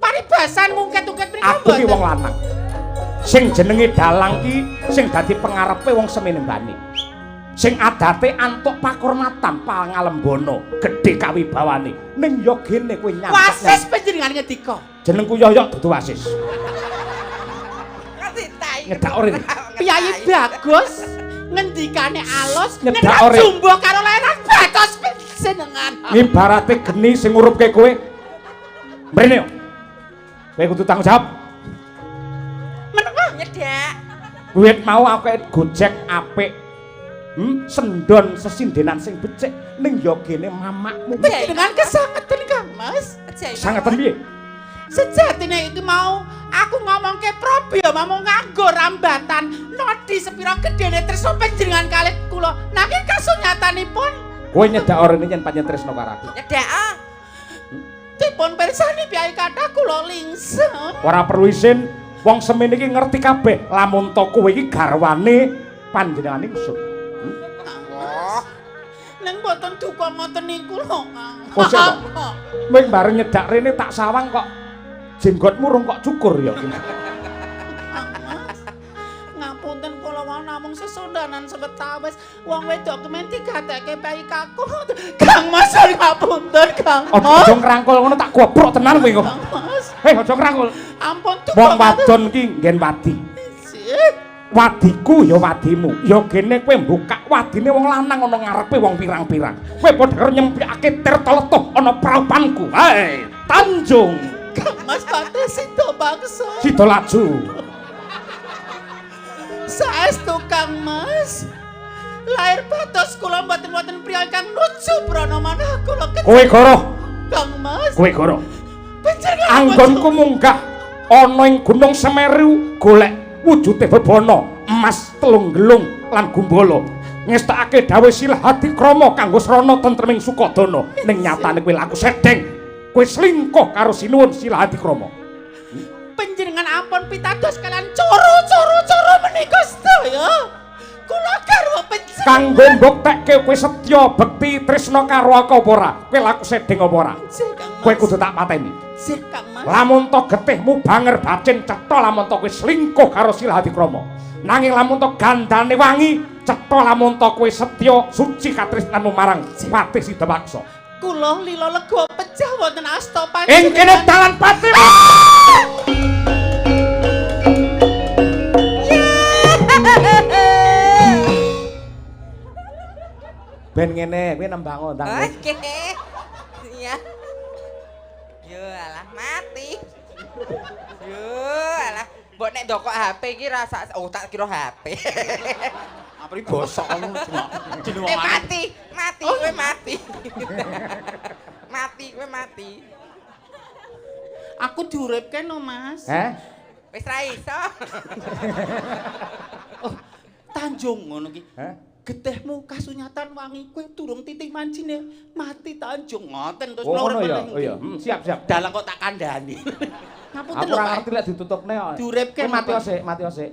Speaker 3: paribasan mungket-ungket mriku
Speaker 1: Aku ki wong lanang. Sing jenenge dalang ki sing dadi pengarepe wong semene mbani. Sing adate antuk pakurmatan pangalembono, gedhe kawibawane. Ning ya gene kowe nyampe.
Speaker 3: Wasis panjenengan ngedika.
Speaker 1: Jenengku Yoyok dudu wasis.
Speaker 2: Ngerti ta iki?
Speaker 1: Nyedak ora.
Speaker 3: Piyayi bagus ngendikane alus
Speaker 1: Nyedak ora.
Speaker 3: jumbo karo layanan batos panjenengan.
Speaker 1: Ibarate geni sing ngurupke kowe. Mrene yo. Kowe kudu tanggung jawab.
Speaker 3: Menapa?
Speaker 2: Nyedak.
Speaker 1: Wiwit mau aku gojek apik. Sendon sesindenan sing becik ning ya gene mamakmu.
Speaker 3: Panjenengan kesangeten Kang Mas.
Speaker 1: Sangeten piye?
Speaker 3: Sejatine itu mau aku ngomongke Probya mau nganggo rambatan nodi sepira gedene tresno panjenengan kalih kula nanging kasunyatanipun
Speaker 1: Kowe nyedak orene yen pancen tresno karo aku.
Speaker 2: Nyedak ah.
Speaker 3: dipun pirsani piyai kathah kula lingsen.
Speaker 1: Ora perlu isin, wong semene iki ngerti kabeh lamun to kowe iki garwane panjenengan ingsun.
Speaker 3: Neng boten duka ngoten niku lho, Kang.
Speaker 1: Oh, siapa? Ming bareng nyedak rene tak sawang kok jenggotmu rung kok cukur ya.
Speaker 3: Ngapunten kula wau namung sesondanan sebetawis wong wedok kemen digateke bayi kakung. Kang Mas ngapunten Kang.
Speaker 1: Aja ngrangkul ngono tak gobrok tenan kowe kok.
Speaker 3: Kang Mas.
Speaker 1: Hei aja ngrangkul.
Speaker 3: Ampun duka.
Speaker 1: Wong wadon ki nggen wadi. Wadiku ya wadimu. Ya gene kowe mbukak wadine wong lanang ana ngarepe wong pirang-pirang. Kowe padha karo nyempikake tirta letuh ana praupanku. Hei, Tanjung.
Speaker 3: Kang Mas pate sida bangsa.
Speaker 1: Sida laju.
Speaker 3: Saestu Kang Mas. Lair batos kula mboten wonten priya ingkang nuju prana manah kula
Speaker 1: Kowe goroh.
Speaker 3: Kang Mas.
Speaker 1: Kowe goroh.
Speaker 3: Panjenengan
Speaker 1: Anggonku munggah ana ing Gunung Semeru golek wujude bebono emas telung gelung lan gumbala ngestakake dawuh Silah Hadikrama kanggo srana tentreming Sukodana ning nyatane kowe laku sedeng kowe slingkuh karo sinuwun Silah Hadikrama.
Speaker 3: Panjenengan ampun pitados kalian coro menika sedaya. Kula garwa panjenengan
Speaker 1: Kanggo mbuktekke kowe setya bekti tresna karo aku apa ora? Kowe laku sedeng apa ora? Kowe kudu tak pateni.
Speaker 3: Sih Kang Mas.
Speaker 1: Lamun to getihmu banger bacin cetha lamun to kowe slingkuh karo Silah Hadikrama. Nanging lamun to gandane wangi cetha lamun to kowe setya suci katresnanmu marang Patih Sidewaksa.
Speaker 3: Kula lila lega pecah wonten asta
Speaker 1: Ing kene dalan Patih. Ben ngene, kowe nembang ndang.
Speaker 2: Oke. Iya. Yo alah mati. Yo alah, mbok nek ndokok HP iki rasa tak kira HP.
Speaker 3: Apri bosok ngono jeneng.
Speaker 2: Mati kowe mati. Kowe mati.
Speaker 3: Aku diuripke no Mas.
Speaker 2: Wis ra iso.
Speaker 3: Oh, Tanjung ngono ki.
Speaker 1: Getihmu
Speaker 3: Kasunyatan wangi kowe durung titik mancine mati Tanjung ngoten terus
Speaker 1: ngono ya. Oh iya, siap.
Speaker 3: Dalang kok tak kandhani. Ngapunten
Speaker 1: Aku
Speaker 3: lho.
Speaker 1: ora ngerti lek ditutupne kok.
Speaker 3: Diuripke
Speaker 1: mati sik.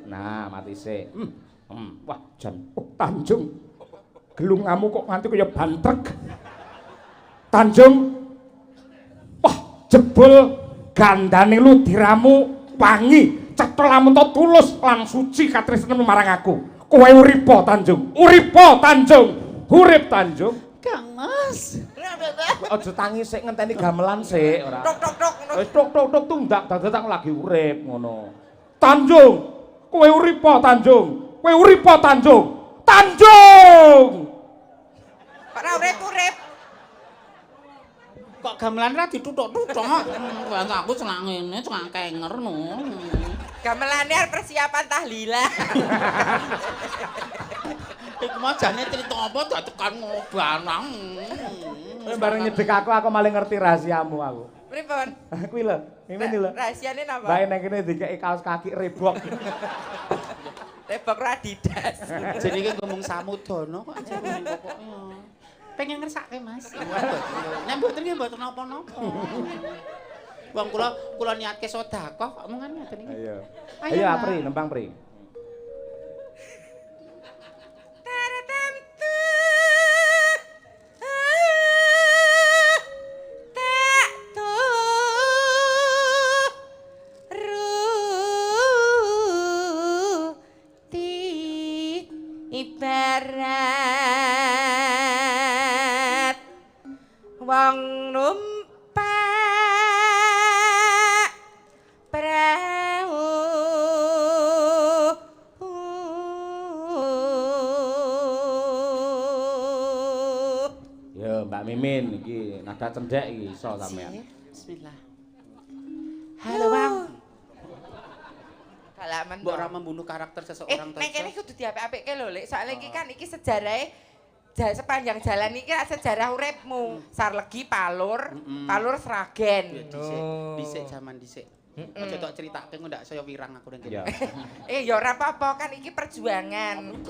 Speaker 1: Nah, mati sik. Wah, jan. Oh, Tanjung. Gelungamu kok nganti kaya bantrek. Tanjung. Wah, jebul gandane lu diramu wangi, cetha lamun to tulus lan suci katresnanmu marang aku. Kowe uripa Tanjung. Urip Tanjung.
Speaker 3: Kang Mas.
Speaker 1: Aja tangi sik ngenteni gamelan sik ora.
Speaker 2: Tok.
Speaker 1: Wis tok tundak dadi tak lagi urip ngono. Tanjung, kowe uripa Tanjung. Tanjung.
Speaker 2: Ora urip.
Speaker 3: Kok gamelan ra dituthuk-tuthuk. Wah, aku celak ngene, celak kenger no.
Speaker 2: Gamelane arep persiapan tahlilan.
Speaker 3: Iku mah jane crita apa dak tekan ngobanang.
Speaker 1: Bareng nyedek aku malah ngerti rahasiamu aku.
Speaker 2: Pripun?
Speaker 1: Kuwi lho, ngene lho.
Speaker 2: Rahasiane napa?
Speaker 1: Bae nang kene dikeki kaos kaki rebok.
Speaker 2: Rebok Adidas.
Speaker 3: Jadi iki ngomong samudana kok jenenge pokoknya. Pengen ngersake Mas. Nek mboten nggih mboten napa-napa. Wong kula niatke sedekah kok omongan ngoten iki.
Speaker 1: Ayo Apri, nembang Pri.
Speaker 2: darat wong numpak perahu
Speaker 1: ya Mbak Mimin iki nada cendhek iki iso sampean.
Speaker 3: Bismillah. Halo Bang.
Speaker 2: Halaman
Speaker 3: Mbok ora membunuh karakter seseorang
Speaker 2: nek kene kudu diapik-apikke lho Lek, soalnya iki kan iki sejarahe sepanjang jalan iki sejarah uripmu. Sarlegi Palur, Palur Sragen.
Speaker 3: Dhisik zaman dhisik. Aja tok critake engko ndak saya wirang aku nang kene.
Speaker 2: Ya ora apa-apa kan iki perjuangan.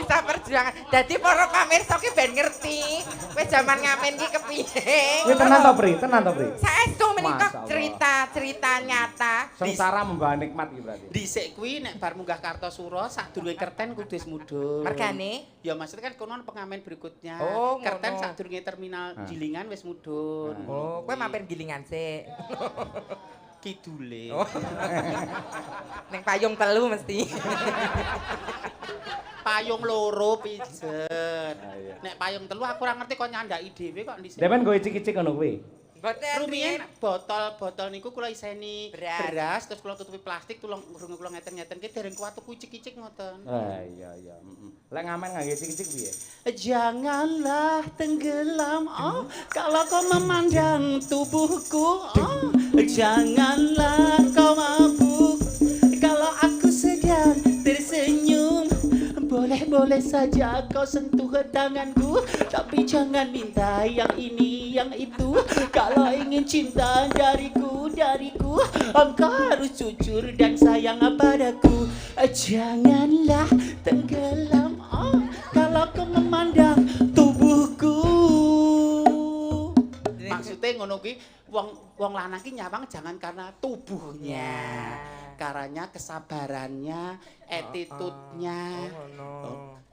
Speaker 2: Kita perjuangan. Dadi para pamirsa ki ben ngerti kowe jaman ngamen ki kepiye.
Speaker 1: Kuwi tenan to, Pri? Tenan to, Pri?
Speaker 2: Saestu menika cerita nyata.
Speaker 1: Sengsara membawa nikmat iki berarti.
Speaker 3: Dhisik kuwi nek bar munggah Kartosuro sadurunge kerten kudu wis mudhun.
Speaker 2: Mergane
Speaker 3: ya maksudnya kan konon pengamen berikutnya.
Speaker 2: Oh,
Speaker 3: kerten
Speaker 2: ngono.
Speaker 3: sadurunge terminal Gilingan wis mudhun.
Speaker 2: Oh, kowe mampir gilingan sik.
Speaker 3: Kidule.
Speaker 2: Ning payung telu mesti.
Speaker 3: Payung loro pijet. Nek payung telu aku ora ngerti kok nyandaki dhewe kok dhisik.
Speaker 1: Demen go icik-icik ngono kuwi.
Speaker 2: Boten
Speaker 3: Rumiyin botol niku kula iseni
Speaker 2: Beras.
Speaker 3: beras terus kula tutupi plastik tulung kula ngeten-ngeten ki dereng kuat tuku icik-icik ngoten.
Speaker 1: Iya. Lek ngamen ngangge icik-icik piye?
Speaker 3: Janganlah tenggelam kalau kau memandang tubuhku janganlah kau mabuk kalau aku sedang tersenyum boleh saja kau sentuh tanganku tapi jangan minta yang ini yang itu kalau ingin cinta dariku engkau harus jujur dan sayang padaku janganlah tenggelam kalau kau memandang tubuhku. Maksudnya ngono ki wong lanang ki nyawang jangan karena tubuhnya. Karena kesabarannya, attitude-nya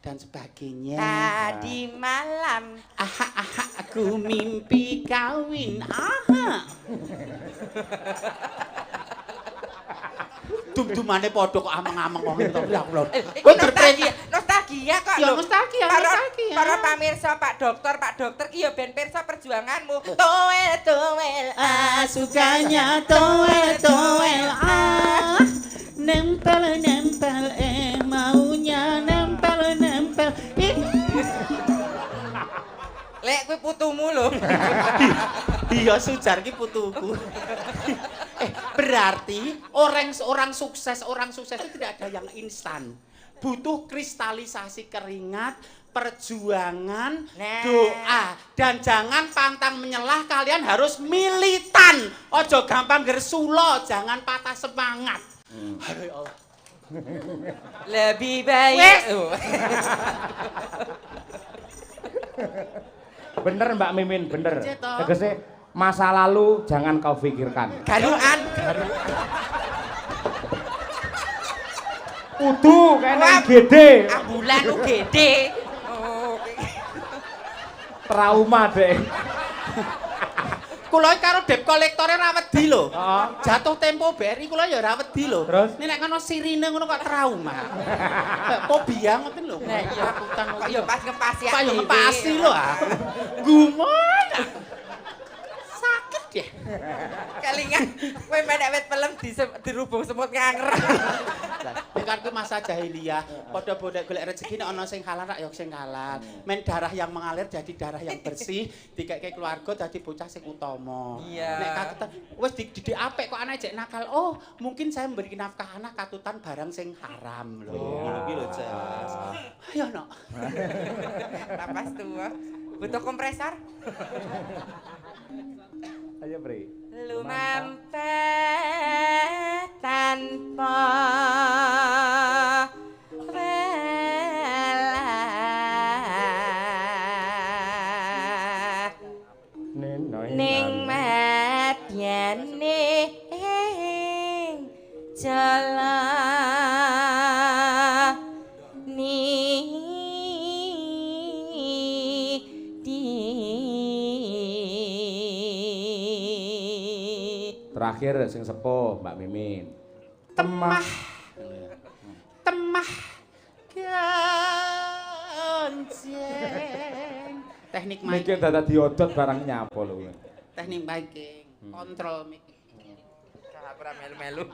Speaker 3: dan sebagainya.
Speaker 2: tadi malam
Speaker 3: Aku mimpi kawin. Dum-dumane padha kok ameng-ameng wong itu. Ya Allah.
Speaker 2: Kowe nostalgia kok
Speaker 3: Ya
Speaker 2: lho.
Speaker 3: nostalgia.
Speaker 2: Para pamirsa Pak Dokter ki ya ben pirsa perjuanganmu. Toel
Speaker 3: Sukanya toel nempel maunya nempel
Speaker 2: Lek kowe putumu lho.
Speaker 3: iya sujar ki putuku berarti orang sukses itu tidak ada yang instan butuh kristalisasi keringat perjuangan doa dan jangan pantang menyelah kalian harus militan ojo gampang gersulo jangan patah semangat aduh Allah
Speaker 2: Lebih baik.
Speaker 1: Bener Mbak Mimin, bener.
Speaker 3: Cetok.
Speaker 1: Tegese masa lalu jangan kau pikirkan.
Speaker 2: Garuan.
Speaker 1: Kudu kene gede.
Speaker 2: Ambulan gede.
Speaker 1: Trauma deh.
Speaker 3: Kula karo debt collector ra wedi lho.
Speaker 1: Heeh.
Speaker 3: Jatuh tempo BRI kula ya ra wedi lho.
Speaker 1: Terus?
Speaker 3: Nek kono sirine ngono kok trauma. Fobia ngoten lho.
Speaker 2: Nah iya kok ya pas ngepasi
Speaker 3: Pak yo ngepasi lho Gumon. Sakit ya.
Speaker 2: Kelingan kowe menek wit pelem dirubung semut nganger.
Speaker 3: Kan ku masa jahiliyah, padha bodek golek rezeki nek ana sing halal rak ya sing halal. Men darah yang mengalir jadi darah yang bersih, dikeke keluarga dadi bocah sing utama.
Speaker 2: Iya.
Speaker 3: Nek katutan wis dididik apik kok anak jek nakal. Oh, mungkin saya memberi nafkah anak katutan barang sing haram lho. Ngono ki lho, Jas. Ayo, Nok.
Speaker 2: Napas tua. Butuh kompresor?
Speaker 1: Ayo, Bre.
Speaker 2: Lu mampet tanpa welah ning madyane jala
Speaker 1: Terakhir sing sepuh Mbak Mimin.
Speaker 3: Temah Teknik
Speaker 1: Mikir
Speaker 3: mic.
Speaker 1: dadak diodot barang nyapa lho.
Speaker 3: Teknik miking, kontrol mic.
Speaker 2: Ora melu-melu.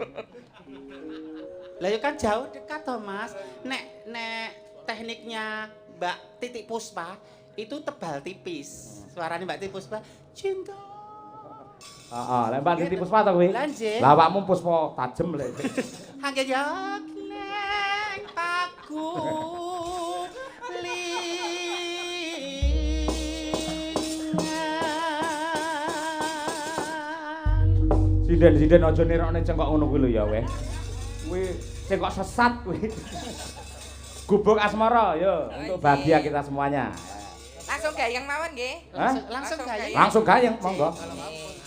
Speaker 3: Lah ya kan jauh dekat toh Mas. Nek tekniknya Mbak Titik Puspa itu tebal tipis. Suaranya Mbak Titik Puspa, cinta.
Speaker 1: Heeh, lek Mbak Titi Puspa ta kuwi?
Speaker 3: Lah nggih.
Speaker 1: Lah awakmu Puspa tajem lek.
Speaker 3: Hangge yo kleng aku
Speaker 1: Sinden aja nirokne cengkok ngono kuwi lho ya weh. Kuwi cengkok sesat kuwi. Gubuk asmara ya untuk bahagia kita semuanya.
Speaker 2: Langsung gayeng mawon nggih.
Speaker 3: langsung gayeng.
Speaker 1: Langsung gayeng, monggo.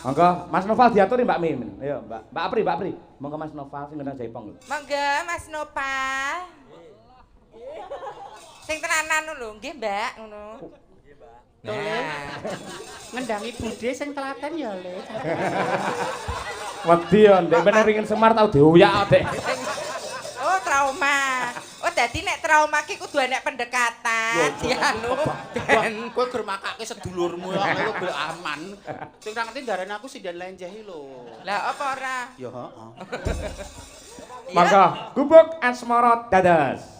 Speaker 1: Monggo, Mas Noval diaturi Mbak Mimin. Ayo, Mbak Apri. Monggo Mas Noval sing ngene Jaipong lho.
Speaker 2: Monggo Mas Nopal. Sing tenanan lho, nggih Mbak ngono.
Speaker 3: Ngendangi budhe sing telaten ya Le.
Speaker 1: Wedi ya, ndek meneh ringin Semar tau dioyak Dek.
Speaker 2: Oh, trauma. Oh, dadi nek trauma ki kudu enek pendekatan. Dianu.
Speaker 3: Kowe ger makake sedulurmu ya kowe aman. Sing ra ngerti darane aku sinden lenjehi lho.
Speaker 2: Lah apa ora?
Speaker 3: Ya heeh.
Speaker 1: Monggo, gubuk asmara dados.